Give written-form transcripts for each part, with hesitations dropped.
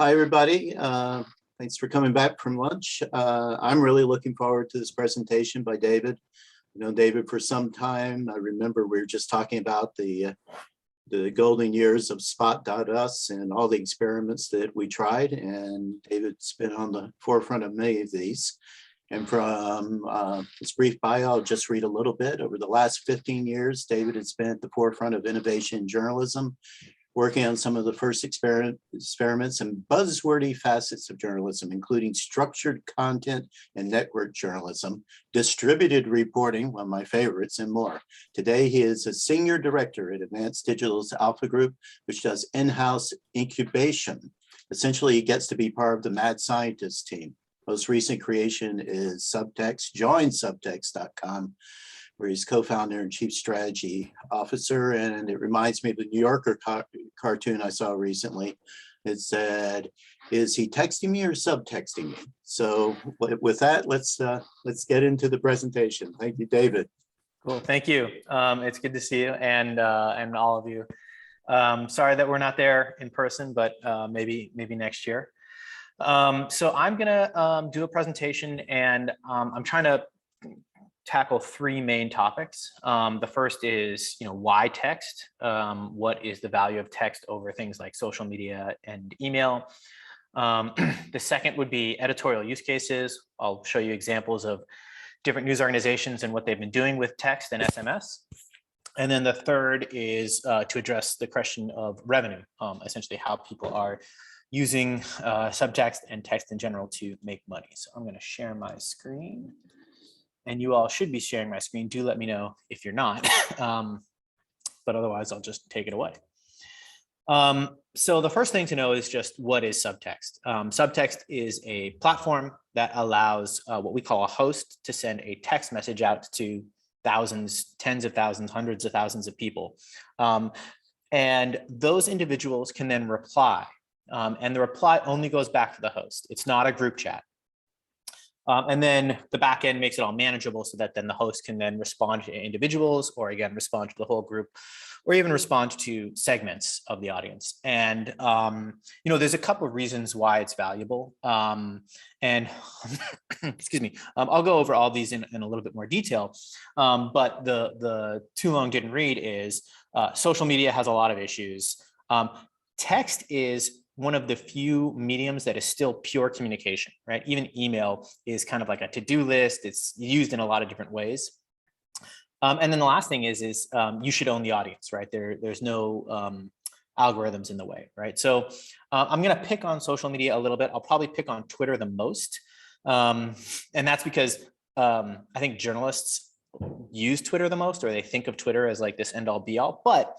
Hi, everybody. Thanks for coming back from lunch. I'm really looking forward to this presentation by David. I've known David for some time. I remember we were just talking about the golden years of Spot.us and all the experiments that we tried, and David's been on the forefront of many of these. And from his brief bio, I'll just read a little bit. Over the last 15 years, David has been at the forefront of innovation in journalism, working on some of the first experiments and buzzwordy facets of journalism, including structured content and network journalism, distributed reporting, one of my favorites, and more. Today, he is a senior director at Advance Digital's Alpha Group, which does in-house incubation. Essentially, he gets to be part of the mad scientist team. Most recent creation is Subtext. Join Subtext.com, where he's co-founder and chief strategy officer. And it reminds me of the New Yorker cartoon I saw recently. It said, "Is he texting me or subtexting me?" So with that, let's get into the presentation. Thank you, David. Cool, thank you. It's good to see you and all of you. Sorry that we're not there in person, but maybe next year. So I'm gonna do a presentation, and I'm trying to tackle three main topics. The first is, why text? What is the value of text over things like social media and email? The second would be editorial use cases. I'll show you examples of different news organizations and what they've been doing with text and SMS. And then the third is to address the question of revenue, essentially how people are using subtext and text in general to make money. So I'm going to share my screen. And you all should be sharing my screen. Do let me know if you're not, but otherwise I'll just take it away. So the first thing to know is just what is subtext. Subtext is a platform that allows what we call a host to send a text message out to thousands, tens of thousands, hundreds of thousands of people. And those individuals can then reply. And the reply only goes back to the host. It's not a group chat. And then the back end makes it all manageable so that then the host can then respond to individuals, or again, respond to the whole group, or even respond to segments of the audience. And, there's a couple of reasons why it's valuable. And excuse me, I'll go over all these in a little bit more detail. But the too long didn't read is social media has a lot of issues. Text is one of the few mediums that is still pure communication, right? Even email is kind of like a to-do list. It's used in a lot of different ways. And then the last thing is you should own the audience, right? There's no algorithms in the way, right? So I'm going to pick on social media a little bit. I'll probably pick on Twitter the most. And that's because I think journalists use Twitter the most, or they think of Twitter as like this end all be all. But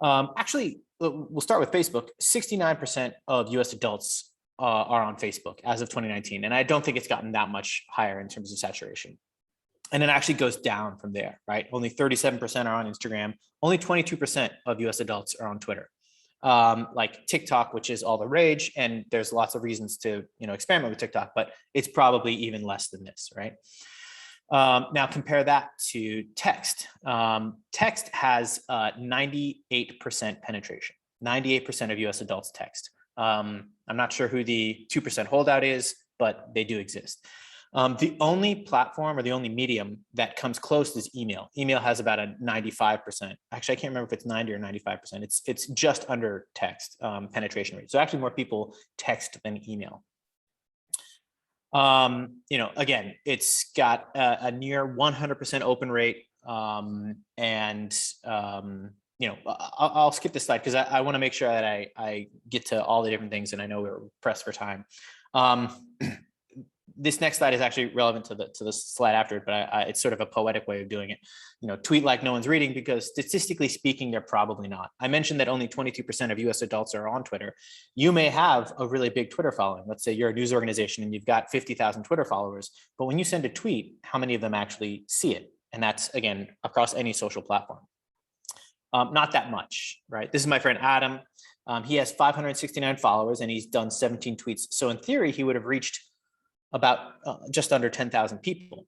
actually, we'll start with Facebook. 69% of US adults are on Facebook as of 2019. And I don't think it's gotten that much higher in terms of saturation. And it actually goes down from there, right? Only 37% are on Instagram. Only 22% of US adults are on Twitter. Like TikTok, which is all the rage. And there's lots of reasons to experiment with TikTok, but it's probably even less than this, right? Now compare that to text. Text has 98% penetration. 98% of US adults text. I'm not sure who the 2% holdout is, but they do exist. The only platform or the only medium that comes close is email. Email has about a 95%. Actually, I can't remember if it's 90 or 95%. It's just under text penetration rate. So actually more people text than email. Again, it's got a near 100% open rate. I'll skip this slide because I want to make sure that I get to all the different things, and I know we're pressed for time. This next slide is actually relevant to the slide after it, but it's sort of a poetic way of doing it. Tweet like no one's reading, because statistically speaking, they're probably not. I mentioned that only 22% of US adults are on Twitter. You may have a really big Twitter following. Let's say you're a news organization and you've got 50,000 Twitter followers, but when you send a tweet, how many of them actually see it? And that's, again, across any social platform. Not that much, right? This is my friend Adam. He has 569 followers and he's done 17 tweets. So in theory, he would have reached about just under 10,000 people.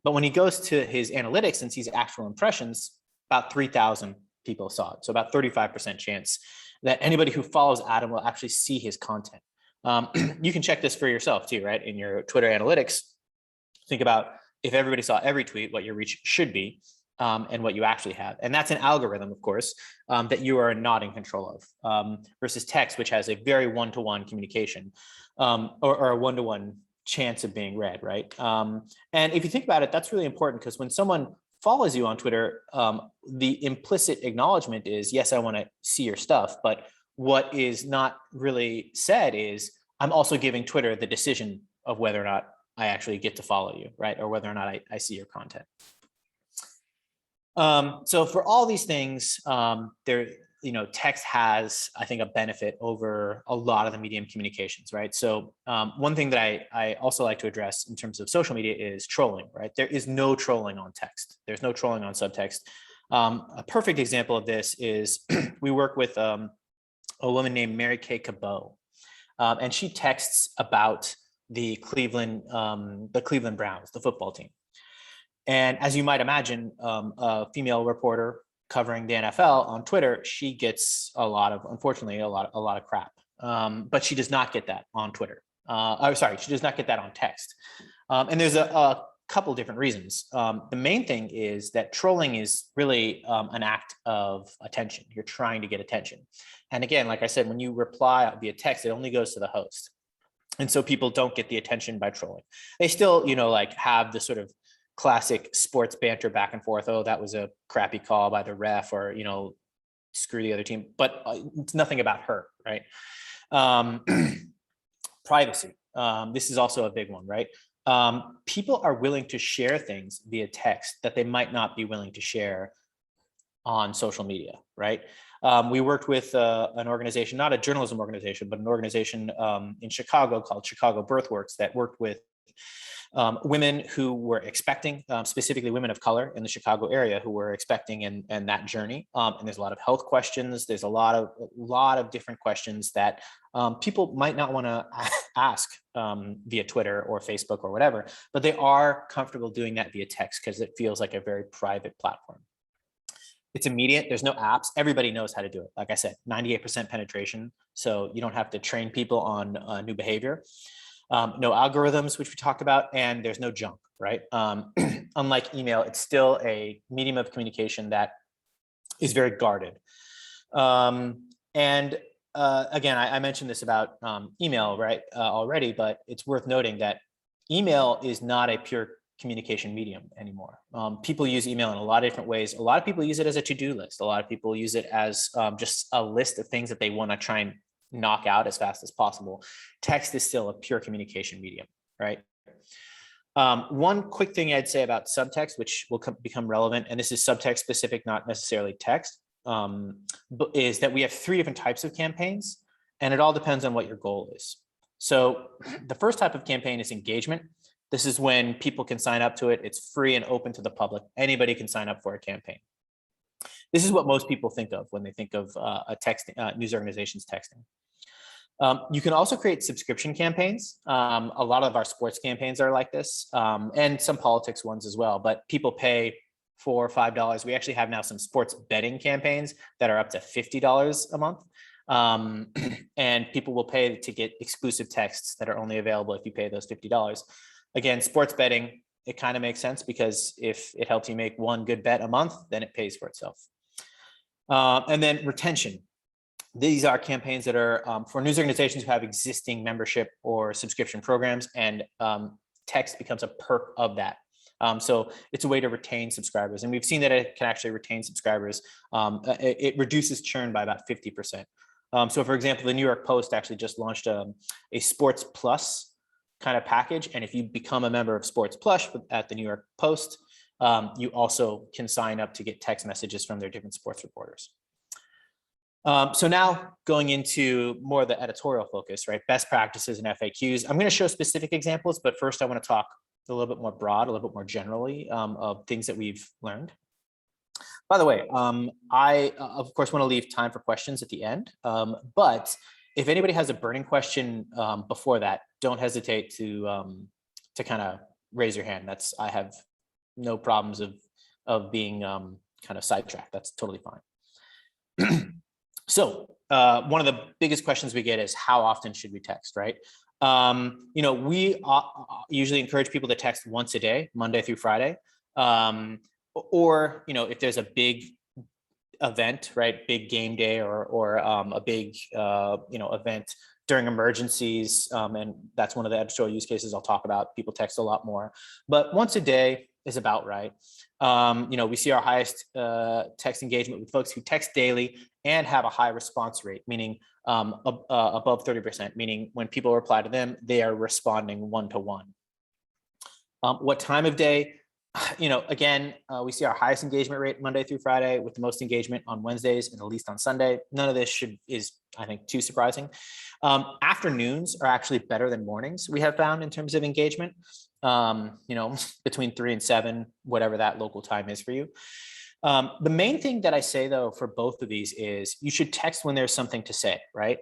But when he goes to his analytics and sees actual impressions, about 3,000 people saw it. So about 35% chance that anybody who follows Adam will actually see his content. You can check this for yourself too, right? In your Twitter analytics, think about if everybody saw every tweet, what your reach should be, and what you actually have. And that's an algorithm, of course, that you are not in control of, versus text, which has a very one-to-one communication, or a one-to-one chance of being read, right? And if you think about it, that's really important, because when someone follows you on Twitter, the implicit acknowledgement is, yes, I want to see your stuff, but what is not really said is, I'm also giving Twitter the decision of whether or not I actually get to follow you, right? Or whether or not I see your content. So for all these things, text has, I think, a benefit over a lot of the medium communications, right? So one thing that I also like to address in terms of social media is trolling, right? There is no trolling on text. There's no trolling on subtext. A perfect example of this is we work with a woman named Mary Kay Cabot, and she texts about the Cleveland Browns, the football team. And as you might imagine, a female reporter covering the NFL on Twitter, she gets unfortunately, a lot of crap. But she does not get that on Twitter. She does not get that on text. And there's a couple different reasons. The main thing is that trolling is really an act of attention. You're trying to get attention. And again, like I said, when you reply via text, it only goes to the host. And so people don't get the attention by trolling. They still, have the sort of classic sports banter back and forth. Oh, that was a crappy call by the ref, or, screw the other team. But it's nothing about her, right? Privacy. This is also a big one, right? People are willing to share things via text that they might not be willing to share on social media, right? We worked with an organization, not a journalism organization, but an organization in Chicago called Chicago Birthworks, that worked with women who were expecting, specifically women of color in the Chicago area who were expecting and that journey. And there's a lot of health questions. There's a lot of different questions that people might not want to ask via Twitter or Facebook or whatever, but they are comfortable doing that via text because it feels like a very private platform. It's immediate. There's no apps. Everybody knows how to do it. Like I said, 98% penetration. So you don't have to train people on new behavior. No algorithms, which we talked about, and there's no junk, right? Unlike email, it's still a medium of communication that is very guarded. Again, I mentioned this about email, right, already, but it's worth noting that email is not a pure communication medium anymore. People use email in a lot of different ways. A lot of people use it as a to-do list. A lot of people use it as just a list of things that they want to try and knock out as fast as possible. Text is still a pure communication medium, right? One quick thing I'd say about subtext, which will become relevant, and this is subtext specific, not necessarily text, is that we have 3 different types of campaigns, and it all depends on what your goal is. So the first type of campaign is engagement. This is when people can sign up to it. It's free and open to the public. Anybody can sign up for a campaign. This is what most people think of when they think of news organizations texting. You can also create subscription campaigns. A lot of our sports campaigns are like this, and some politics ones as well, but people pay $4 or $5. We actually have now some sports betting campaigns that are up to $50 a month. And people will pay to get exclusive texts that are only available if you pay those $50. Again, sports betting, it kind of makes sense because if it helps you make one good bet a month, then it pays for itself. And then retention. These are campaigns that are for news organizations who have existing membership or subscription programs, and text becomes a perk of that. So it's a way to retain subscribers. And we've seen that it can actually retain subscribers. It reduces churn by about 50%. So for example, the New York Post actually just launched a Sports Plus kind of package. And if you become a member of Sports Plus at the New York Post, you also can sign up to get text messages from their different sports reporters. So now going into more of the editorial focus, right? Best practices and FAQs. I'm going to show specific examples, but first I want to talk a little bit more broad, a little bit more generally of things that we've learned. By the way, I, of course, want to leave time for questions at the end, but if anybody has a burning question before that, don't hesitate to kind of raise your hand. I have no problems of being kind of sidetracked. That's totally fine. So one of the biggest questions we get is how often should we text, right? We usually encourage people to text once a day, Monday through Friday. Or if there's a big event, right, big game day or a big, event during emergencies. And that's one of the editorial use cases I'll talk about. People text a lot more, but once a day is about right. We see our highest text engagement with folks who text daily and have a high response rate, meaning above 30%, meaning when people reply to them, they are responding one-to-one. What time of day? Again, we see our highest engagement rate Monday through Friday, with the most engagement on Wednesdays and the least on Sunday. None of this is, I think, too surprising. Afternoons are actually better than mornings, we have found, in terms of engagement. Between 3 and 7, whatever that local time is for you. The main thing that I say, though, for both of these is you should text when there's something to say, right?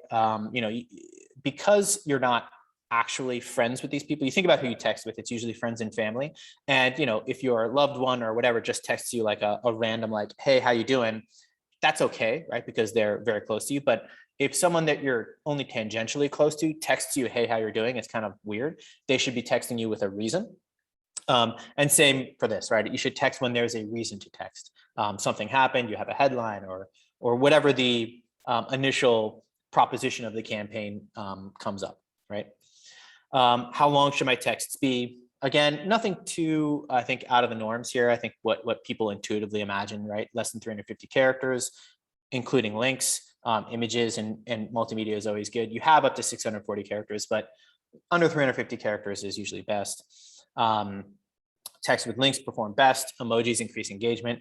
Because you're not actually friends with these people, you think about who you text with, it's usually friends and family. And, if your loved one or whatever just texts you like a random, like, hey, how you doing? That's okay, right? Because they're very close to you. But if someone that you're only tangentially close to texts you, hey, how you're doing, it's kind of weird. They should be texting you with a reason. And same for this, right? You should text when there's a reason to text. Something happened, you have a headline or whatever the initial proposition of the campaign comes up, right? How long should my texts be? Again, nothing too, I think, out of the norms here. I think what people intuitively imagine, right? Less than 350 characters, including links, images, and multimedia is always good. You have up to 640 characters, but under 350 characters is usually best. Text with links perform best. Emojis increase engagement.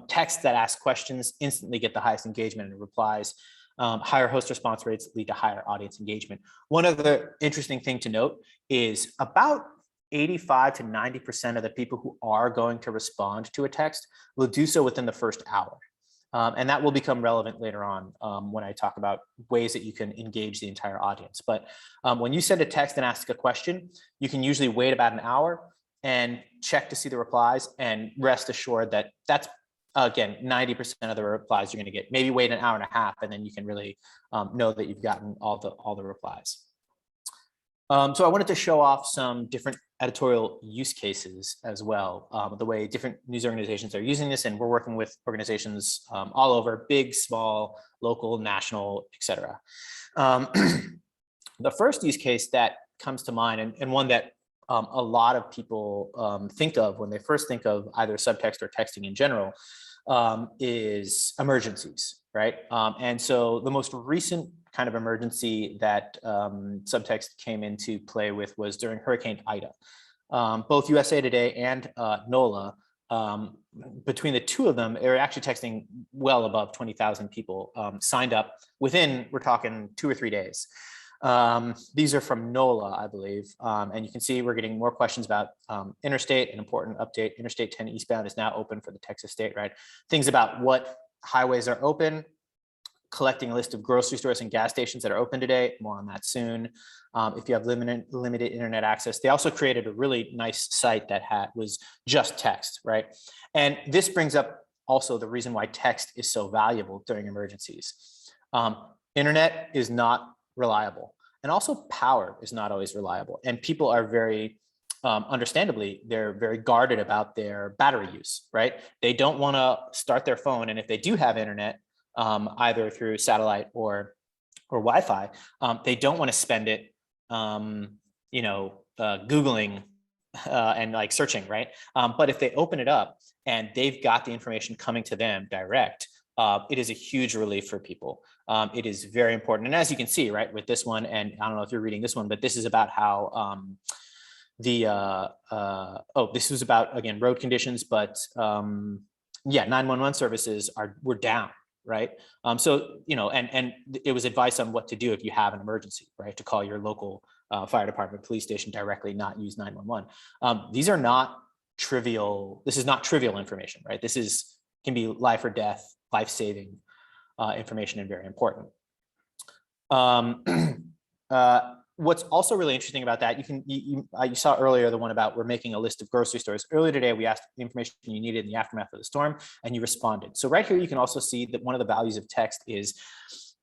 Text that asks questions instantly get the highest engagement and replies. Higher host response rates lead to higher audience engagement. One other interesting thing to note is about 85 to 90% of the people who are going to respond to a text will do so within the first hour. And that will become relevant later on when I talk about ways that you can engage the entire audience. But when you send a text and ask a question, you can usually wait about an hour and check to see the replies, and rest assured that that's, again, 90% of the replies you're going to get. Maybe wait an hour and a half, and then you can really know that you've gotten all the replies. So I wanted to show off some different editorial use cases as well, the way different news organizations are using this, and we're working with organizations all over, big, small, local, national, etc. The first use case that comes to mind, and one that a lot of people think of when they first think of either subtext or texting in general, is emergencies, right? And so the most recent kind of emergency that Subtext came into play with was during Hurricane Ida. Both USA Today and NOLA, between the two of them, they're actually texting well above 20,000 people signed up within, we're talking 2 or 3 days. These are from NOLA, I believe. And you can see we're getting more questions about interstate. An important update: Interstate 10 eastbound is now open for the Texas state, right? Things about what highways are open, collecting a list of grocery stores and gas stations that are open today. More on that soon. If you have limited internet access, they also created a really nice site that was just text, right? And this brings up also the reason why text is so valuable during emergencies. Internet is not reliable, and also power is not always reliable. And people are very, understandably, they're very guarded about their battery use, right? They don't want to start their phone, and if they do have internet, either through satellite or Wi-Fi, they don't want to spend it, Googling and like searching, right? But if they open it up and they've got the information coming to them direct, it is a huge relief for people. It is very important. And as you can see, right, with this one, and I don't know if you're reading this one, but this is about how this was about, again, road conditions, but yeah, 911 services were down, right? So, and it was advice on what to do if you have an emergency, right? To call your local fire department, police station directly, not use 911. These are not trivial. This is not trivial information, right? This can be life or death, life-saving information, and very important. what's also really interesting about that, you saw earlier the one about we're making a list of grocery stores. Earlier today, we asked the information you needed in the aftermath of the storm, and you responded. So right here, you can also see that one of the values of text is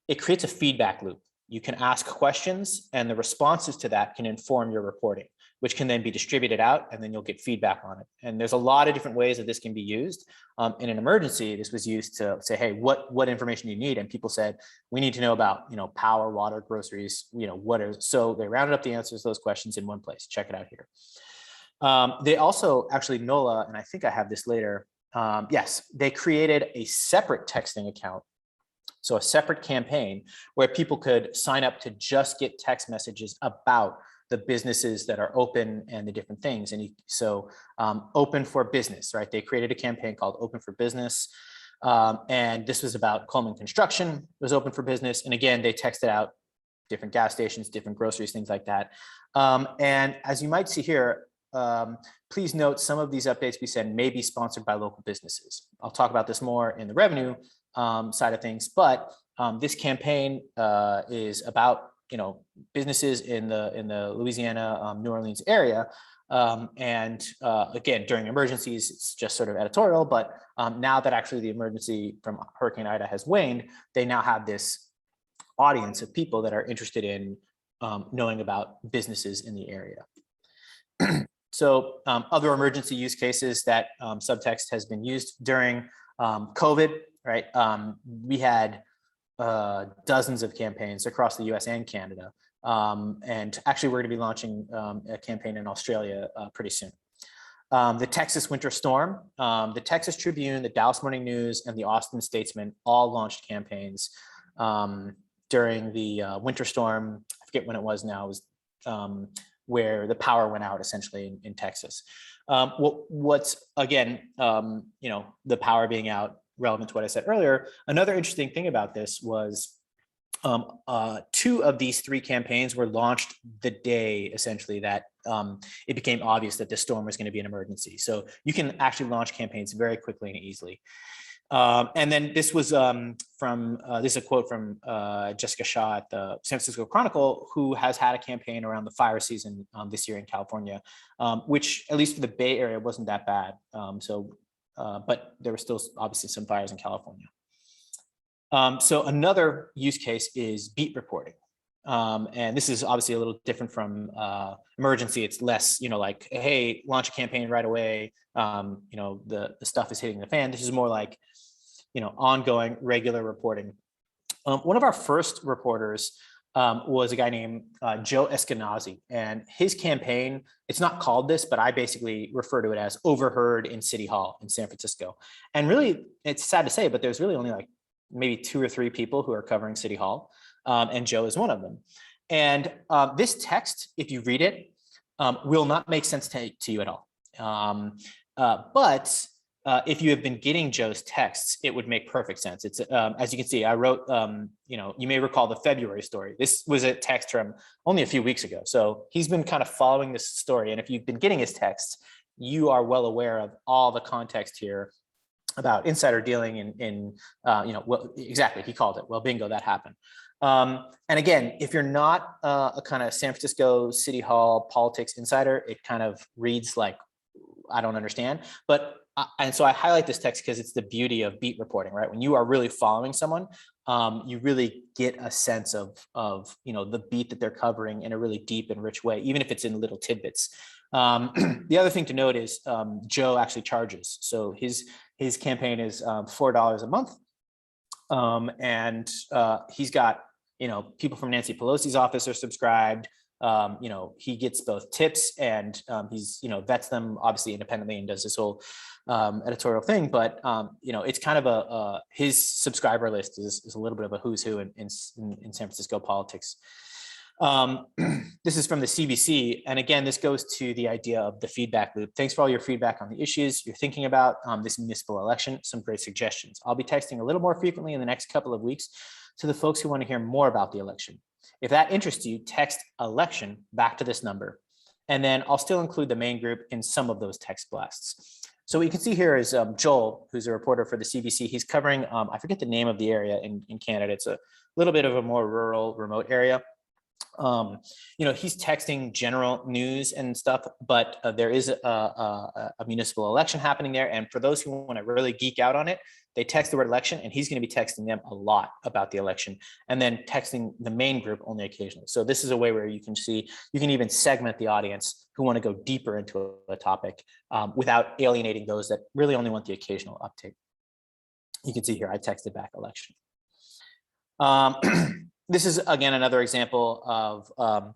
it creates a feedback loop. You can ask questions, and the responses to that can inform your reporting, which can then be distributed out, and then you'll get feedback on it. And there's a lot of different ways that this can be used. In an emergency, this was used to say, hey, what information do you need? And people said, we need to know about, power, water, groceries, so they rounded up the answers to those questions in one place. Check it out here. They also actually, NOLA, and I think I have this later. Yes, they created a separate texting account. So a separate campaign where people could sign up to just get text messages about the businesses that are open and the different things. And open for business, right? They created a campaign called Open for Business. And this was about Coleman Construction was open for business. And again, they texted out different gas stations, different groceries, things like that. And as you might see here, please note some of these updates we send may be sponsored by local businesses. I'll talk about this more in the revenue side of things, but this campaign is about businesses in the Louisiana, New Orleans area. Again, during emergencies, it's just sort of editorial, but now that actually the emergency from Hurricane Ida has waned, they now have this audience of people that are interested in knowing about businesses in the area. So other emergency use cases that Subtext has been used during COVID, right? We had dozens of campaigns across the US and Canada. And actually, we're going to be launching a campaign in Australia pretty soon. The Texas winter storm, the Texas Tribune, the Dallas Morning News, and the Austin Statesman all launched campaigns during the winter storm. I forget when it was now. It was where the power went out essentially in Texas. What's again, the power being out, relevant to what I said earlier. Another interesting thing about this was 2 of these 3 campaigns were launched the day essentially that it became obvious that this storm was going to be an emergency. So you can actually launch campaigns very quickly and easily. And then this was this is a quote from Jessica Shaw at the San Francisco Chronicle, who has had a campaign around the fire season this year in California, which at least for the Bay Area wasn't that bad. But there were still obviously some fires in California. So another use case is beat reporting. And this is obviously a little different from emergency. It's less, like, hey, launch a campaign right away. The stuff is hitting the fan. This is more like, ongoing regular reporting. One of our first reporters was a guy named Joe Eskenazi, and his campaign, it's not called this, but I basically refer to it as Overheard in City Hall in San Francisco. And really, it's sad to say, but there's really only like maybe 2 or 3 people who are covering City Hall, and Joe is one of them. And this text, if you read it, will not make sense to you at all. But if you have been getting Joe's texts, it would make perfect sense. It's as you can see, I wrote, you may recall the February story. This was a text from only a few weeks ago. So he's been kind of following this story. And if you've been getting his texts, you are well aware of all the context here about insider dealing in well, exactly, he called it. Well, bingo, that happened. And again, if you're not a kind of San Francisco City Hall politics insider, it kind of reads like, I don't understand. But and so I highlight this text because it's the beauty of beat reporting, right? When you are really following someone, you really get a sense of the beat that they're covering in a really deep and rich way, even if it's in little tidbits. The other thing to note is Joe actually charges. So his campaign is $4 a month, and he's got people from Nancy Pelosi's office are subscribed. He gets both tips and he's vets them obviously independently and does this whole editorial thing. But it's kind of his subscriber list is a little bit of a who's who in San Francisco politics. This is from the CBC, and again, this goes to the idea of the feedback loop. Thanks for all your feedback on the issues you're thinking about this municipal election. Some great suggestions. I'll be texting a little more frequently in the next couple of weeks to the folks who want to hear more about the election. If that interests you, text election back to this number, and then I'll still include the main group in some of those text blasts. So what you can see here is Joel, who's a reporter for the CBC. He's covering, I forget the name of the area in Canada. It's a little bit of a more rural, remote area. He's texting general news and stuff, but there is a municipal election happening there. And for those who want to really geek out on it, they text the word election, and he's going to be texting them a lot about the election, and then texting the main group only occasionally. So this is a way where you can even segment the audience who want to go deeper into a topic without alienating those that really only want the occasional uptake. You can see here, I texted back election. This is, again, another example of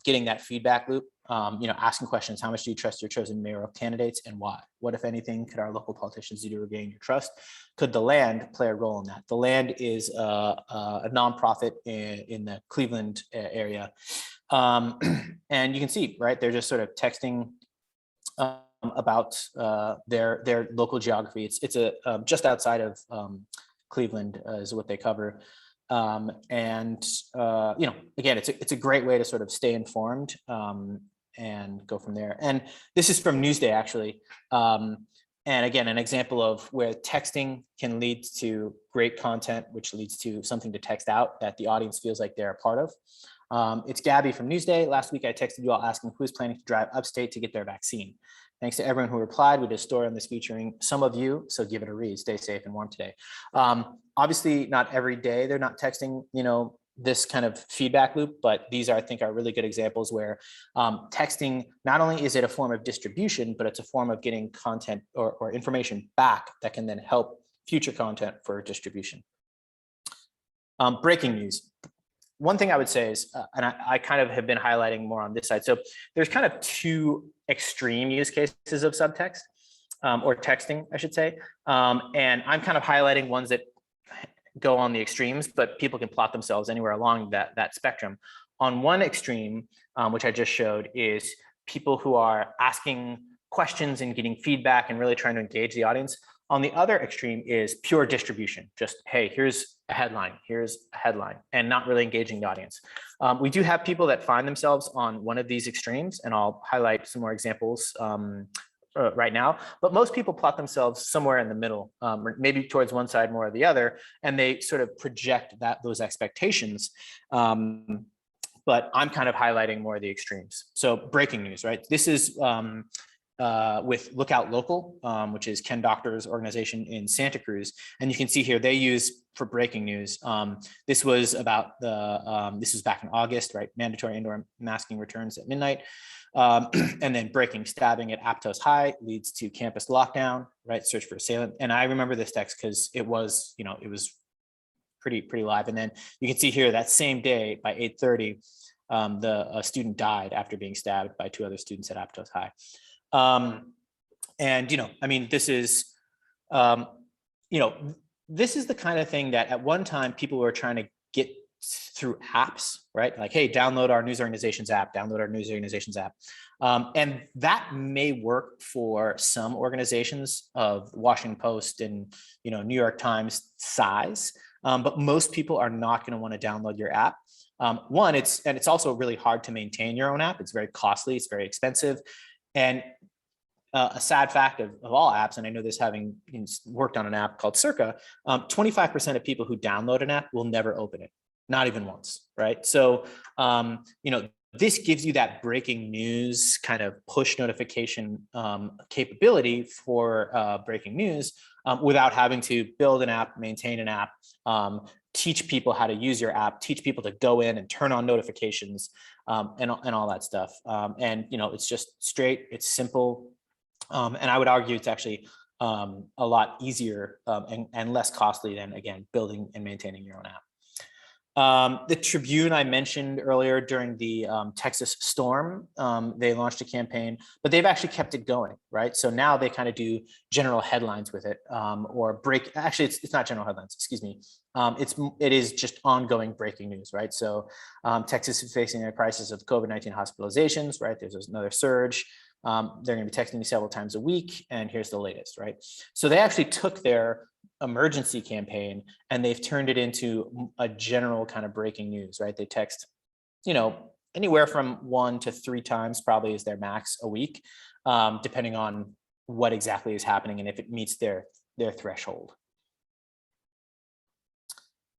getting that feedback loop, asking questions. How much do you trust your chosen mayoral candidates, and why? What, if anything, could our local politicians do to regain your trust? Could the land play a role in that? The land is a nonprofit in the Cleveland area. And you can see, right, they're just sort of texting about their local geography. It's just outside of Cleveland is what they cover. Again, it's a great way to sort of stay informed and go from there. And this is from Newsday, actually. And again, an example of where texting can lead to great content, which leads to something to text out that the audience feels like they're a part of. It's Gabby from Newsday. Last week, I texted you all asking who's planning to drive upstate to get their vaccine. Thanks to everyone who replied. We did a story on this featuring some of you, so give it a read. Stay safe and warm today. Obviously, not every day they're not texting, this kind of feedback loop, but these I think are really good examples where texting, not only is it a form of distribution, but it's a form of getting content or information back that can then help future content for distribution. Breaking news. One thing I would say is, and I kind of have been highlighting more on this side. So there's kind of two extreme use cases of subtext or texting, I should say. And I'm kind of highlighting ones that go on the extremes, but people can plot themselves anywhere along that spectrum. On one extreme, which I just showed, is people who are asking questions and getting feedback and really trying to engage the audience. On the other extreme is pure distribution. Just, hey, here's a headline, and not really engaging the audience. We do have people that find themselves on one of these extremes, and I'll highlight some more examples right now. But most people plot themselves somewhere in the middle, maybe towards one side more or the other, and they sort of project those expectations. But I'm kind of highlighting more of the extremes. So breaking news, right? This is with Lookout Local, which is Ken Doctor's organization in Santa Cruz. And you can see here, they use for breaking news. This was about this was back in August, right? Mandatory indoor masking returns at midnight. And then breaking stabbing at Aptos High leads to campus lockdown, right? Search for assailant. And I remember this text because it was, it was pretty live. And then you can see here that same day by 8:30, a student died after being stabbed by two other students at Aptos High. And, I mean, this is, this is the kind of thing that at one time people were trying to get through apps, right? Like, hey, download our news organizations app, and that may work for some organizations of Washington Post and, New York Times size. But most people are not going to want to download your app. One, it's also really hard to maintain your own app. It's very costly. It's very expensive. And a sad fact of all apps, and I know this having worked on an app called Circa, 25% of people who download an app will never open it, not even once, right? So, this gives you that breaking news kind of push notification capability for breaking news without having to build an app, maintain an app, teach people how to use your app, teach people to go in and turn on notifications and all that stuff. And, it's just straight, it's simple. And I would argue it's actually a lot easier and less costly than, again, building and maintaining your own app. The Tribune I mentioned earlier during the Texas storm, they launched a campaign, but they've actually kept it going, right? So now they kind of do general headlines with it, or actually it's not general headlines, excuse me. It is just ongoing breaking news, right? So Texas is facing a crisis of COVID-19 hospitalizations, right? There's another surge. They're going to be texting me several times a week, and here's the latest, right? So they actually took their emergency campaign and they've turned it into a general kind of breaking news, right? They text, anywhere from 1 to 3 times probably is their max a week, depending on what exactly is happening and if it meets their threshold.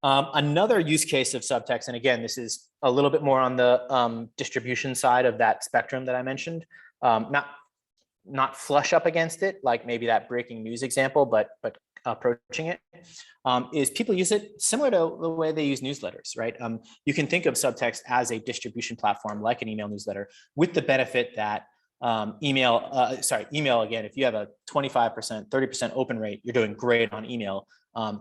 Another use case of subtext, and again, this is a little bit more on the distribution side of that spectrum that I mentioned, not flush up against it, like maybe that breaking news example, but approaching it, is people use it similar to the way they use newsletters, right? You can think of subtext as a distribution platform like an email newsletter, with the benefit that email again, if you have a 25%, 30% open rate, you're doing great on email.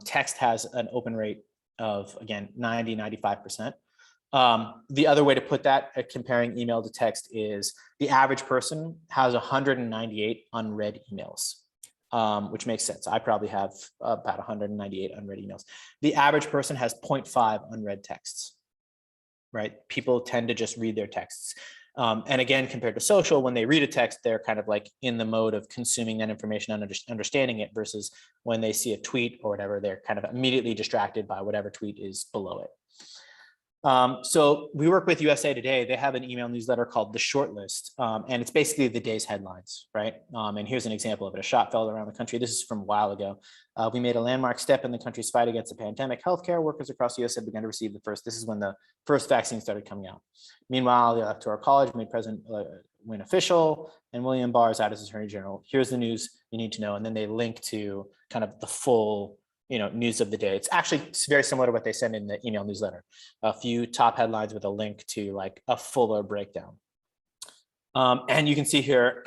Text has an open rate of, again, 90, 95%. The other way to put that, comparing email to text, is the average person has 198 unread emails, which makes sense. I probably have about 198 unread emails. The average person has 0.5 unread texts, right? People tend to just read their texts. And again, compared to social, when they read a text, they're kind of like in the mode of consuming that information and understanding it, versus when they see a tweet or whatever, they're kind of immediately distracted by whatever tweet is below it. So we work with USA Today. They have an email newsletter called The Shortlist, and it's basically the day's headlines, right? And here's an example of it. A shot fell around the country. This is from a while ago. We made a landmark step in the country's fight against the pandemic. Healthcare workers across the US have begun to receive the first. This is when the first vaccine started coming out. Meanwhile, the Electoral College made President Win official, and William Barr is out as Attorney General. Here's the news you need to know. And then they link to kind of the full news of the day. It's actually very similar to what they send in the email newsletter. A few top headlines with a link to like a fuller breakdown. And you can see here,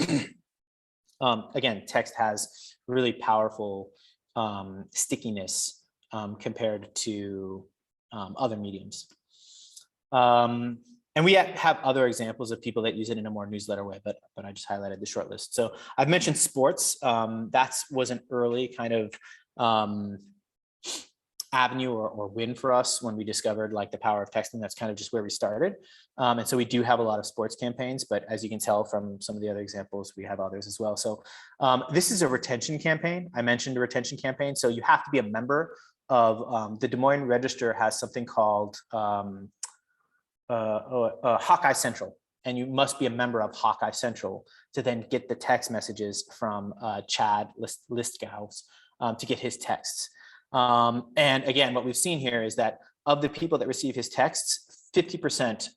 again, text has really powerful stickiness compared to other mediums. And we have other examples of people that use it in a more newsletter way, but I just highlighted the short list. So I've mentioned sports. That was an early kind of avenue or win for us when we discovered like the power of texting. That's kind of just where we started. And so we do have a lot of sports campaigns, but as you can tell from some of the other examples, we have others as well. So this is a retention campaign. I mentioned a retention campaign. So you have to be a member of the Des Moines Register has something called Hawkeye Central. And you must be a member of Hawkeye Central to then get the text messages from Chad Listgauss to get his texts. And again, what we've seen here is that of the people that receive his texts, 50%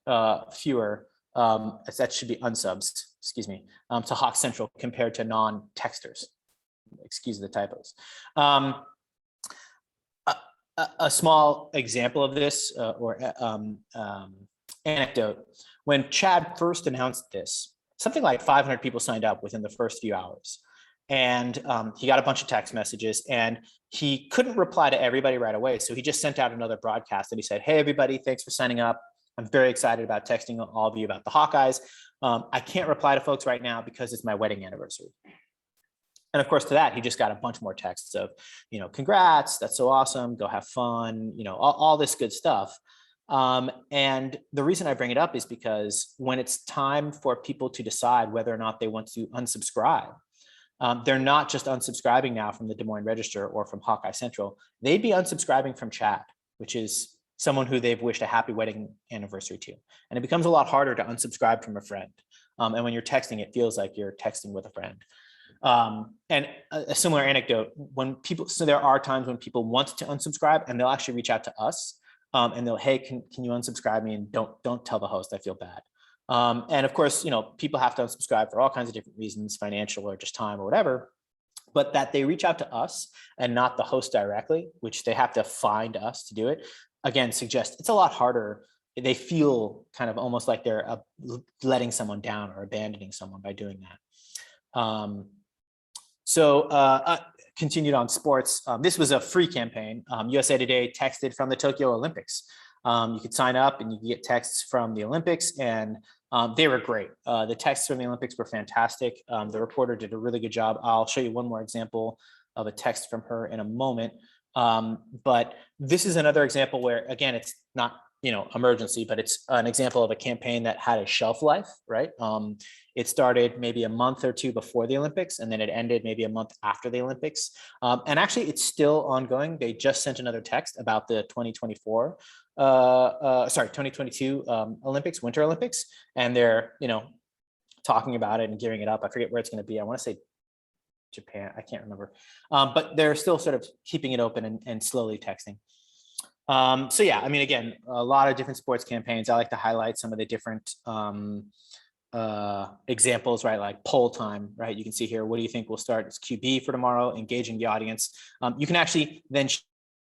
fewer, that should be unsubs, excuse me, to Hawk Central compared to non-texters. Excuse the typos. A small example of this or anecdote, when Chad first announced this, something like 500 people signed up within the first few hours. And he got a bunch of text messages, and he couldn't reply to everybody right away. So he just sent out another broadcast and he said, hey, everybody, thanks for signing up. I'm very excited about texting all of you about the Hawkeyes. I can't reply to folks right now because it's my wedding anniversary. And of course, to that, he just got a bunch more texts of, congrats, that's so awesome, go have fun, all this good stuff. And the reason I bring it up is because when it's time for people to decide whether or not they want to unsubscribe, they're not just unsubscribing now from the Des Moines Register or from Hawkeye Central. They'd be unsubscribing from Chad, which is someone who they've wished a happy wedding anniversary to. And it becomes a lot harder to unsubscribe from a friend. And when you're texting, it feels like you're texting with a friend. And a similar anecdote, so there are times when people want to unsubscribe and they'll actually reach out to us and they'll, hey, can you unsubscribe me? And don't tell the host, I feel bad. And of course, people have to unsubscribe for all kinds of different reasons, financial or just time or whatever, but that they reach out to us and not the host directly, which they have to find us to do it, again, suggests it's a lot harder. They feel kind of almost like they're letting someone down or abandoning someone by doing that. Continued on sports. This was a free campaign. USA Today texted from the Tokyo Olympics. You could sign up and you could get texts from the Olympics, and they were great. The texts from the Olympics were fantastic. The reporter did a really good job. I'll show you one more example of a text from her in a moment. But this is another example where, again, it's not emergency, but it's an example of a campaign that had a shelf life, right? It started maybe a month or two before the Olympics, and then it ended maybe a month after the Olympics. And actually, it's still ongoing. They just sent another text about the 2022 Olympics, Winter Olympics, and they're talking about it and gearing it up. I forget where it's going to be. I want to say Japan. I can't remember, but they're still sort of keeping it open and slowly texting. So yeah, I mean, again, a lot of different sports campaigns. I like to highlight some of the different examples, right? Like poll time, right? You can see here, what do you think will start as QB for tomorrow? Engaging the audience. You can actually then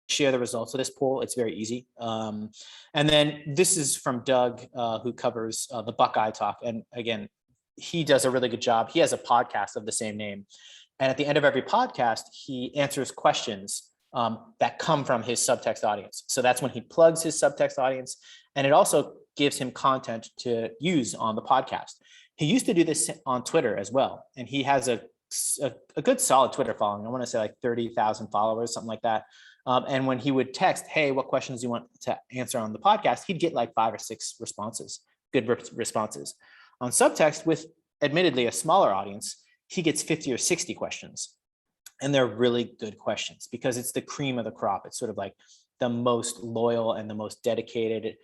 share the results of this poll. It's very easy. And then this is from Doug, who covers the Buckeye Talk. And again, he does a really good job. He has a podcast of the same name. And at the end of every podcast, he answers questions that come from his subtext audience. So that's when he plugs his subtext audience. And it also gives him content to use on the podcast. He used to do this on Twitter as well. And he has a good solid Twitter following. I want to say like 30,000 followers, something like that. And when he would text, hey, what questions do you want to answer on the podcast? He'd get like 5 or 6 responses, good responses. On Subtext, with admittedly a smaller audience, he gets 50 or 60 questions. And they're really good questions because it's the cream of the crop. It's sort of like the most loyal and the most dedicated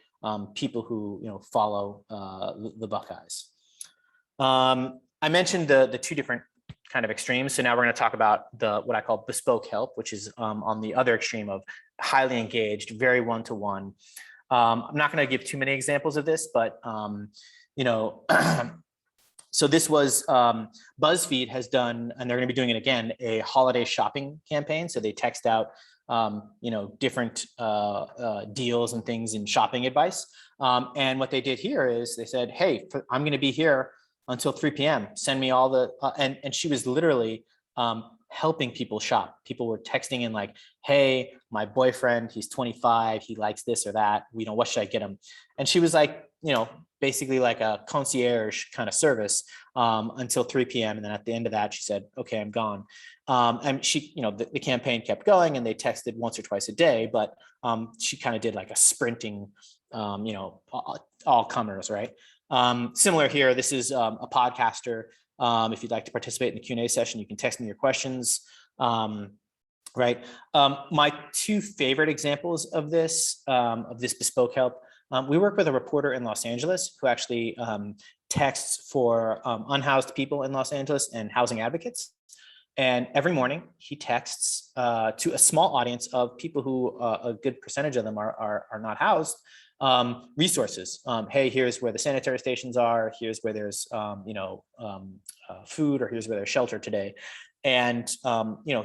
people who follow the Buckeyes. I mentioned the 2 different kind of extremes. So now we're going to talk about what I call bespoke help, which is on the other extreme of highly engaged, very one-to-one. I'm not going to give too many examples of this, but so this was Buzzfeed has done, and they're going to be doing it again, a holiday shopping campaign. So they text out, different deals and things in shopping advice. And what they did here is they said, hey, I'm going to be here until 3 p.m. Send me all the, and she was literally helping people shop. People were texting in like, hey, my boyfriend, he's 25, he likes this or that. What should I get him? And she was like, basically like a concierge kind of service until 3 p.m. And then at the end of that, she said, okay, I'm gone. And she, the campaign kept going and they texted once or twice a day, but she kind of did like a sprinting, all comers, right? Similar here, this is a podcaster. If you'd like to participate in the Q&A session, you can text me your questions. Right. My 2 favorite examples of this bespoke help. We work with a reporter in Los Angeles who actually texts for unhoused people in Los Angeles and housing advocates. And every morning he texts to a small audience of people who a good percentage of them are not housed, resources. Hey, here's where the sanitary stations are. Here's where there's, food, or here's where there's shelter today. And,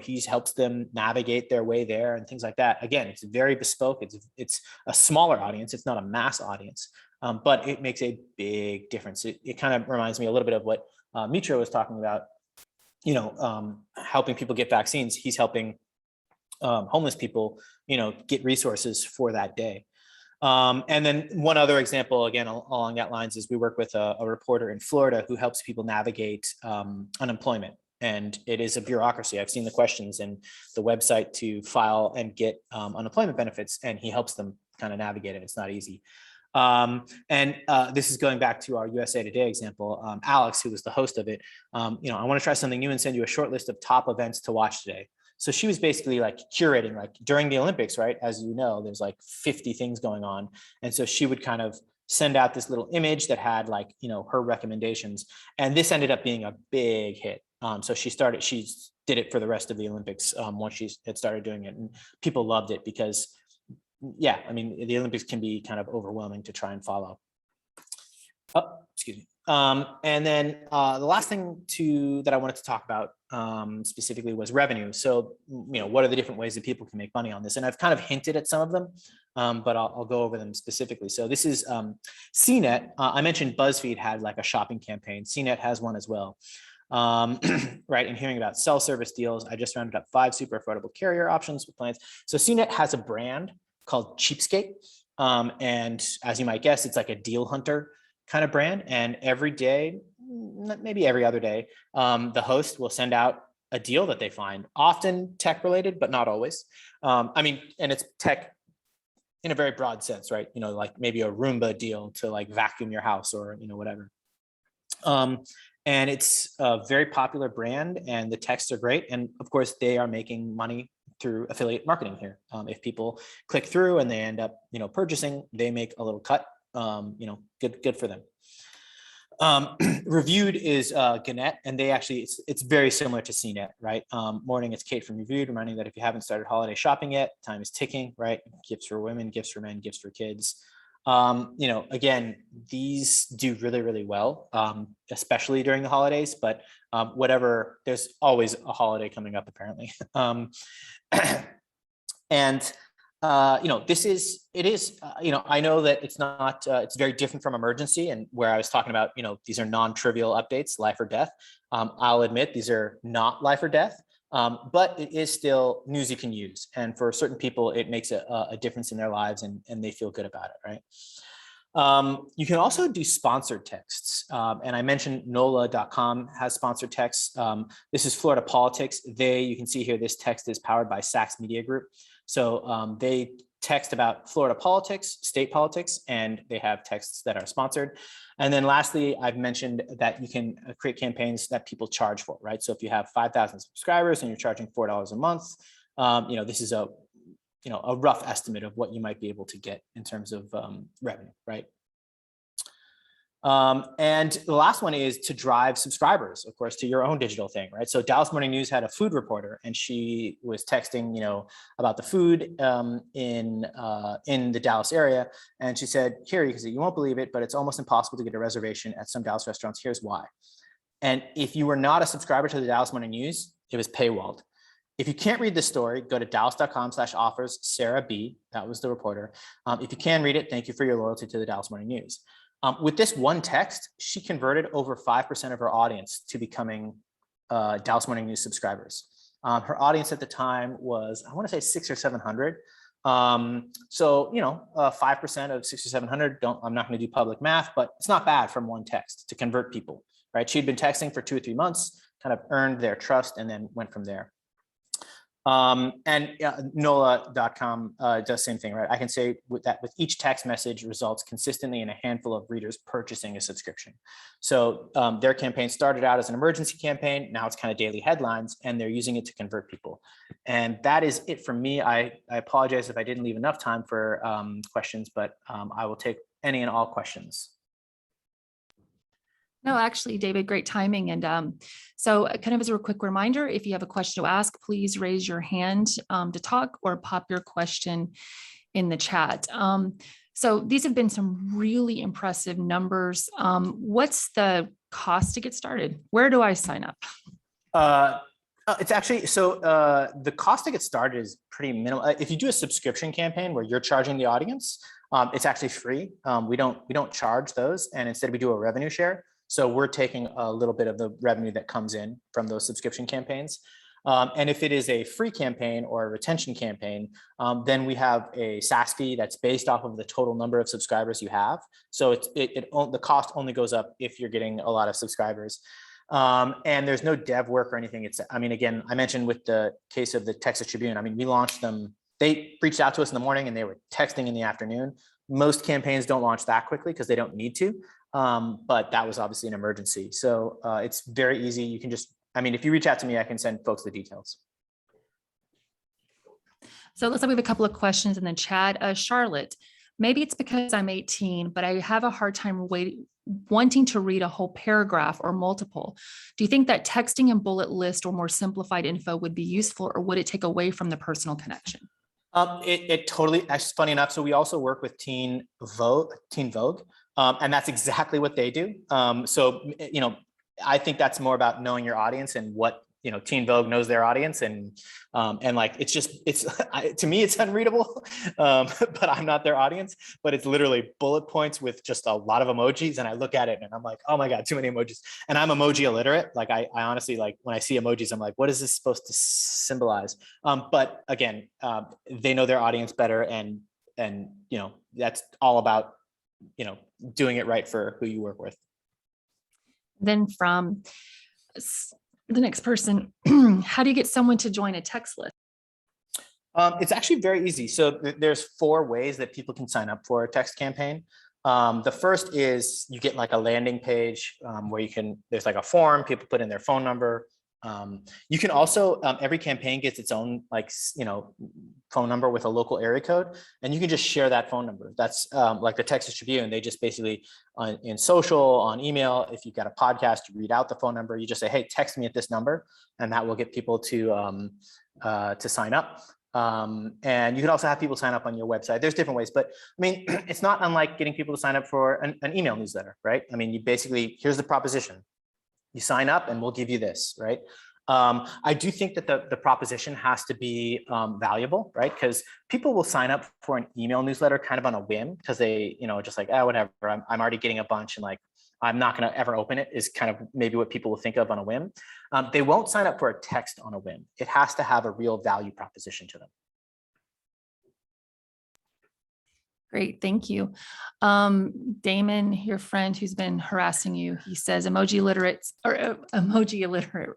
he helps them navigate their way there and things like that. Again, it's very bespoke. It's a smaller audience. It's not a mass audience, but it makes a big difference. It kind of reminds me a little bit of what Mitra was talking about, helping people get vaccines. He's helping homeless people, get resources for that day. And then one other example, again, along that lines, is we work with a reporter in Florida who helps people navigate unemployment. And it is a bureaucracy. I've seen the questions and the website to file and get unemployment benefits, and he helps them kind of navigate it. It's not easy. And this is going back to our USA Today example. Alex, who was the host of it, I want to try something new and send you a short list of top events to watch today. So she was basically like curating, like during the Olympics, right? As you know, there's like 50 things going on. And so she would kind of send out this little image that had like, her recommendations. And this ended up being a big hit. So she did it for the rest of the Olympics once she had started doing it. And people loved it because, yeah, I mean, the Olympics can be kind of overwhelming to try and follow. Oh, excuse me. And then the last thing that I wanted to talk about specifically was revenue. So, what are the different ways that people can make money on this? And I've kind of hinted at some of them, but I'll go over them specifically. So this is CNET. I mentioned Buzzfeed had like a shopping campaign. CNET has one as well. Right, and hearing about self-service deals, I just rounded up 5 super affordable carrier options with plans. So CNET has a brand called Cheapskate. And as you might guess, it's like a deal hunter kind of brand. And every day, maybe every other day, the host will send out a deal that they find, often tech related, but not always. And it's tech in a very broad sense, right? Like maybe a Roomba deal to like vacuum your house or, whatever. And it's a very popular brand and the texts are great. And of course they are making money through affiliate marketing here. If people click through and they end up, purchasing, they make a little cut, good for them. Reviewed is Gannett, and they actually, it's very similar to CNET, right? Morning, it's Kate from Reviewed, reminding that if you haven't started holiday shopping yet, time is ticking, right? Gifts for women, gifts for men, gifts for kids. Again, these do really, really well, especially during the holidays, but whatever, there's always a holiday coming up apparently. And I know that it's not, it's very different from emergency, and where I was talking about, these are non-trivial updates, life or death. I'll admit these are not life or death, but it is still news you can use. And for certain people, it makes a difference in their lives, and they feel good about it, right? You can also do sponsored texts. And I mentioned NOLA.com has sponsored texts. This is Florida Politics. You can see here, this text is powered by Sachs Media Group. So they text about Florida politics, state politics, and they have texts that are sponsored. And then lastly, I've mentioned that you can create campaigns that people charge for, right? So if you have 5,000 subscribers and you're charging $4 a month, this is a rough estimate of what you might be able to get in terms of revenue, right? And the last one is to drive subscribers, of course, to your own digital thing, right? So Dallas Morning News had a food reporter, and she was texting, about the food in the Dallas area. And she said, here, you won't believe it, but it's almost impossible to get a reservation at some Dallas restaurants. Here's why. And if you were not a subscriber to the Dallas Morning News, it was paywalled. If you can't read the story, go to dallas.com/offers Sarah B. That was the reporter. If you can read it, thank you for your loyalty to the Dallas Morning News. With this one text, she converted over 5% of her audience to becoming Dallas Morning News subscribers. Her audience at the time was, I want to say 600 or 700. 5% of 600 or 700, I'm not going to do public math, but it's not bad from one text to convert people, right? She'd been texting for 2 or 3 months, kind of earned their trust, and then went from there. NOLA.com does the same thing, right? I can say with each text message results consistently in a handful of readers purchasing a subscription. So their campaign started out as an emergency campaign. Now it's kind of daily headlines, and they're using it to convert people. And that is it from me. I apologize if I didn't leave enough time for questions, but I will take any and all questions. No, actually, David, great timing. And so kind of as a quick reminder, if you have a question to ask, please raise your hand to talk, or pop your question in the chat. So these have been some really impressive numbers. What's the cost to get started? Where do I sign up? It's actually, the cost to get started is pretty minimal. If you do a subscription campaign where you're charging the audience, it's actually free. We don't charge those, and instead we do a revenue share. So we're taking a little bit of the revenue that comes in from those subscription campaigns. And if it is a free campaign or a retention campaign, then we have a SaaS fee that's based off of the total number of subscribers you have. So the cost only goes up if you're getting a lot of subscribers. And there's no dev work or anything. Again, I mentioned with the case of the Texas Tribune, we launched them. They reached out to us in the morning and they were texting in the afternoon. Most campaigns don't launch that quickly because they don't need to. But that was obviously an emergency. So it's very easy. You can just, if you reach out to me, I can send folks the details. So it looks like we have a couple of questions in the chat. Charlotte, maybe it's because I'm 18, but I have a hard time wanting to read a whole paragraph or multiple. Do you think that texting and bullet list or more simplified info would be useful, or would it take away from the personal connection? It totally, actually, funny enough. So we also work with Teen Vogue, and that's exactly what they do. I think that's more about knowing your audience and what, Teen Vogue knows their audience, and to me, it's unreadable, but I'm not their audience, but it's literally bullet points with just a lot of emojis. And I look at it and I'm like, oh my God, too many emojis. And I'm emoji illiterate. Like I honestly, when I see emojis, I'm like, what is this supposed to symbolize? But again, they know their audience better, and that's all about, doing it right for who you work with. Then from the next person, how do you get someone to join a text list? It's actually very easy. So there's 4 ways that people can sign up for a text campaign. The first is you get like a landing page where there's like a form, people put in their phone number, You can also, every campaign gets its own phone number with a local area code, and you can just share that phone number. That's like the Texas Tribune. They just basically in social, on email, if you've got a podcast, you read out the phone number, you just say, hey, text me at this number, and that will get people to sign up. And you can also have people sign up on your website. There's different ways, but I mean, it's not unlike getting people to sign up for an email newsletter, right? I mean, you basically, here's the proposition. You sign up and we'll give you this, right? I do think that the proposition has to be valuable, right? Because people will sign up for an email newsletter kind of on a whim because they, just like, oh, whatever, I'm already getting a bunch and like, I'm not going to ever open it is kind of maybe what people will think of on a whim. They won't sign up for a text on a whim. It has to have a real value proposition to them. Great, thank you. Damon, your friend who's been harassing you, he says emoji illiterate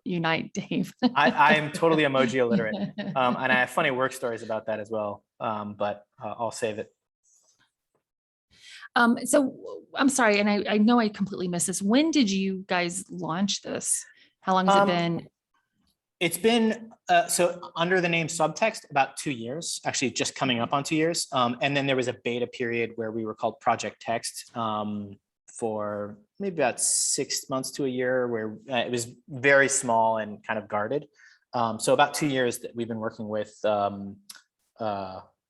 unite, Dave. I'm totally emoji illiterate. And I have funny work stories about that as well, but I'll save it. So I'm sorry, and I know I completely missed this. When did you guys launch this? How long has it been? It's been, so under the name Subtext, about 2 years, actually just coming up on 2 years. And then there was a beta period where we were called Project Text for maybe about 6 months to a year, where it was very small and kind of guarded. So about 2 years that we've been working with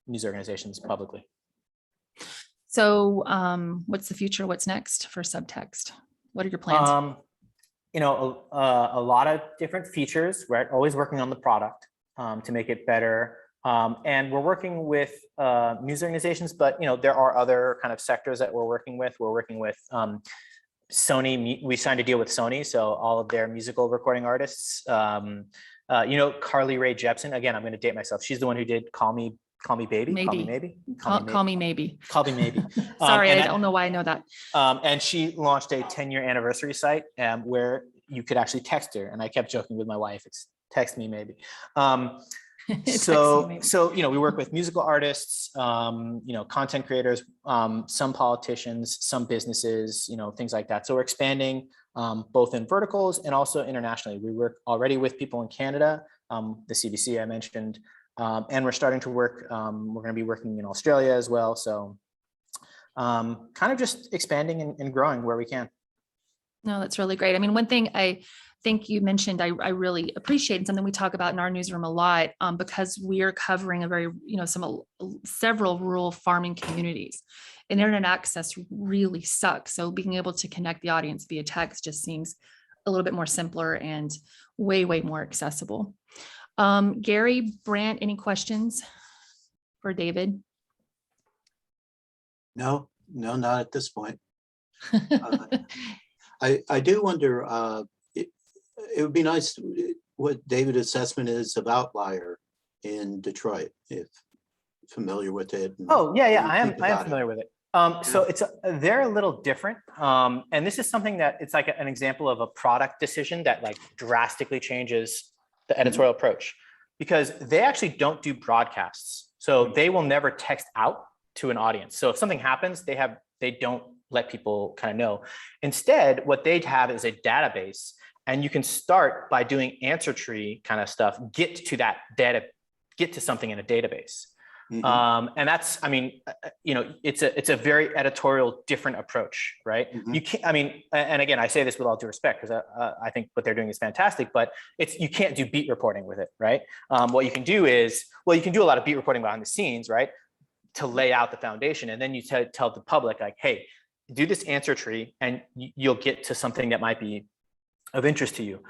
news organizations publicly. So what's the future? What's next for Subtext? What are your plans? A lot of different features. We're always working on the product to make it better. And we're working with news organizations, but there are other kind of sectors that we're working with. We're working with Sony. We signed a deal with Sony, so all of their musical recording artists. Carly Rae Jepsen. Again, I'm going to date myself. She's the one who did Call Me Baby. Maybe. Call me maybe. Call me maybe. Sorry, I don't know why I know that. And she launched a 10-year anniversary site where you could actually text her. And I kept joking with my wife, it's text me maybe. So we work with musical artists, content creators, some politicians, some businesses, things like that. So we're expanding both in verticals and also internationally. We work already with people in Canada, the CBC I mentioned. And we're starting to work, we're going to be working in Australia as well. So kind of just expanding and growing where we can. No, that's really great. I mean, one thing I think you mentioned, I really appreciate, and something we talk about in our newsroom a lot, because we are covering a very, several rural farming communities, and internet access really sucks. So being able to connect the audience via text just seems a little bit more simpler and way, way more accessible. Gary, Brant, any questions for David? No, not at this point. I do wonder, it would be nice what David's assessment is of Outlier in Detroit, if familiar with it. Oh, yeah, I am familiar with it. So they're a little different. And this is something that it's like an example of a product decision that like drastically changes the editorial approach, because they actually don't do broadcasts. So they will never text out to an audience. So if something happens, they don't let people kind of know. Instead, what they have is a database, and you can start by doing answer tree kind of stuff, get to that data, get to something in a database. Mm-hmm. And that's, it's a very editorial different approach, right? Mm-hmm. You can't, and again, I say this with all due respect, because I think what they're doing is fantastic, but you can't do beat reporting with it, right? What you can do is, you can do a lot of beat reporting behind the scenes, right? To lay out the foundation. And then you tell the public like, hey, do this answer tree and you'll get to something that might be of interest to you.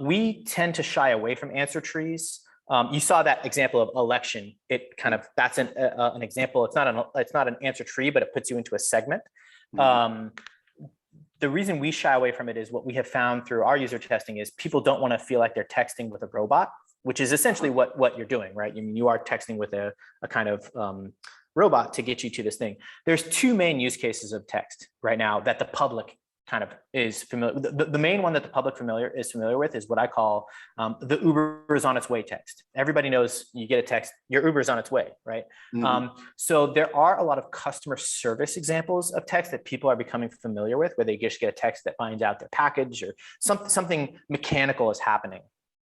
We tend to shy away from answer trees. You saw that example of election. That's an example. It's not an answer tree, but it puts you into a segment. Mm-hmm. The reason we shy away from it is what we have found through our user testing is people don't want to feel like they're texting with a robot, which is essentially what you're doing, right? You are texting with a kind of robot to get you to this thing. There's two main use cases of text right now that the public kind of is familiar. The main one that the public is familiar with is what I call the Uber is on its way text. Everybody knows you get a text, your Uber is on its way, right? So there are a lot of customer service examples of text that people are becoming familiar with, where they just get a text that finds out their package or something mechanical is happening.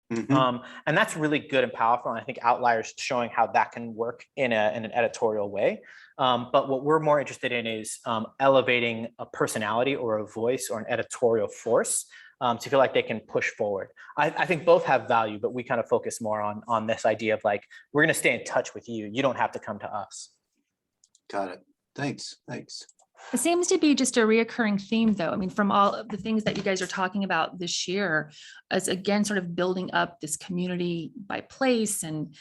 And that's really good and powerful. And I think Outliers showing how that can work in an editorial way. But what we're more interested in is elevating a personality or a voice or an editorial force to feel like they can push forward. I think both have value, but we kind of focus more on this idea of like, we're going to stay in touch with you. You don't have to come to us. Got it. Thanks. It seems to be just a reoccurring theme, though. I mean, from all of the things that you guys are talking about this year, as again, sort of building up this community by place and,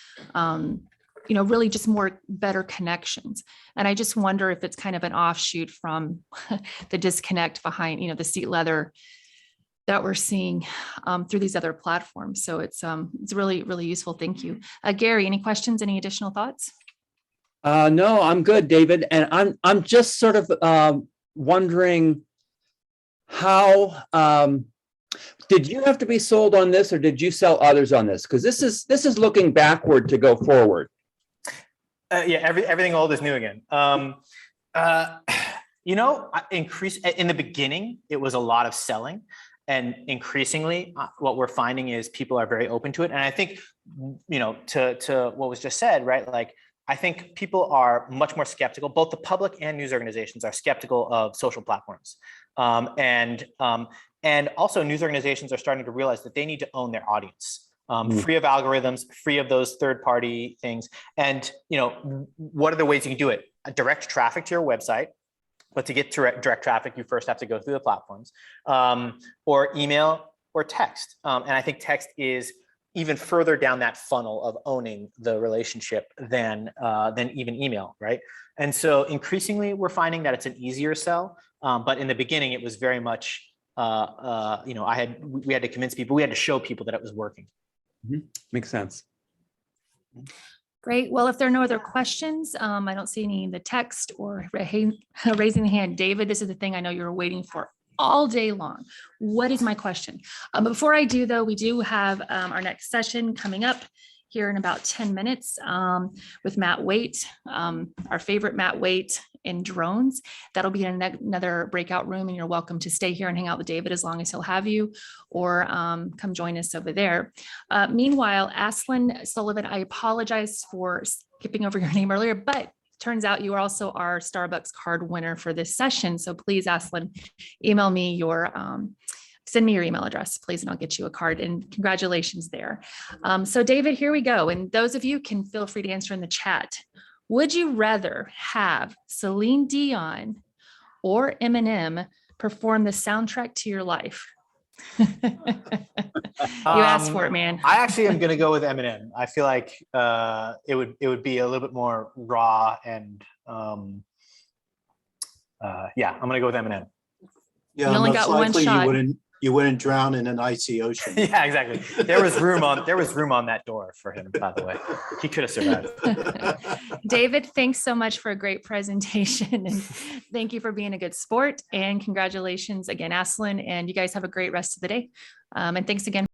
really just more better connections. And I just wonder if it's kind of an offshoot from the disconnect behind, the seat leather that we're seeing through these other platforms. So it's really, really useful. Thank you. Gary, any questions, any additional thoughts? No, I'm good, David. And I'm just sort of wondering how, did you have to be sold on this, or did you sell others on this? Because this is looking backward to go forward. Yeah, everything old is new again. Increase in the beginning, it was a lot of selling. And increasingly, what we're finding is people are very open to it. And I think, to what was just said, right? Like, I think people are much more skeptical. Both the public and news organizations are skeptical of social platforms. And also news organizations are starting to realize that they need to own their audience. Free of algorithms, free of those third-party things. And, what are the ways you can do it? Direct traffic to your website. But to get direct traffic, you first have to go through the platforms, or email or text. And I think text is even further down that funnel of owning the relationship than even email, right? And so increasingly, we're finding that it's an easier sell. But in the beginning, it was very much, we had to convince people, we had to show people that it was working. Makes sense. Great. Well, if there are no other questions, I don't see any in the text or raising the hand. David, this is the thing I know you're waiting for all day long. What is my question? Before I do, though, we do have our next session coming up here in about 10 minutes with Matt Waite, our favorite Matt Waite in drones. That'll be in another breakout room, and you're welcome to stay here and hang out with David as long as he'll have you, or come join us over there. Meanwhile, Aslan Sullivan, I apologize for skipping over your name earlier, but turns out you are also our Starbucks card winner for this session. So please, Aslan, email me send me your email address, please, and I'll get you a card, and congratulations there. So David, here we go. And those of you can feel free to answer in the chat. Would you rather have Celine Dion or Eminem perform the soundtrack to your life? You asked for it, man. I actually am going to go with Eminem. I feel like it would be a little bit more raw, and I'm going to go with Eminem. Yeah, You only most got one likely shot. You wouldn't drown in an icy ocean. Yeah, exactly. There was room on that door for him, by the way. He could have survived. David, thanks so much for a great presentation, and thank you for being a good sport, and congratulations again, Aslan, and you guys have a great rest of the day. And thanks again.